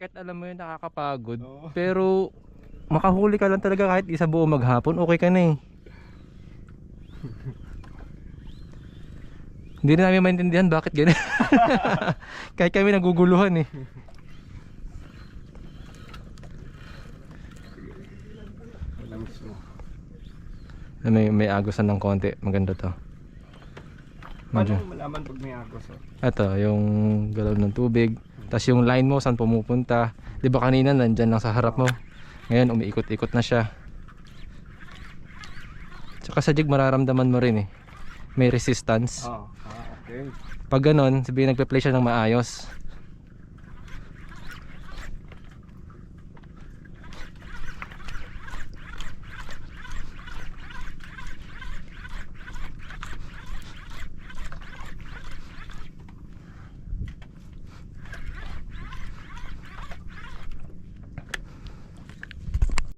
Kahit alam mo yun nakakapagod, Oo. pero makahuli ka lang talaga kahit isa buo maghapon, okay ka na eh. Hindi na namin maintindihan bakit ganun. Kahit kami naguguluhan eh. Wala mismo. May agusan ng konti, maganda to. Paano Medyo. mo malaman pag may agos? Ito, yung galaw ng tubig. Tapos yung line mo, saan pumupunta. Di ba kanina nandyan lang sa harap mo. Ngayon, umiikot-ikot na siya. Tsaka sa jig, mararamdaman mo rin eh. May resistance. Okay. Pag ganon, sabihin nagpe-play siya ng maayos.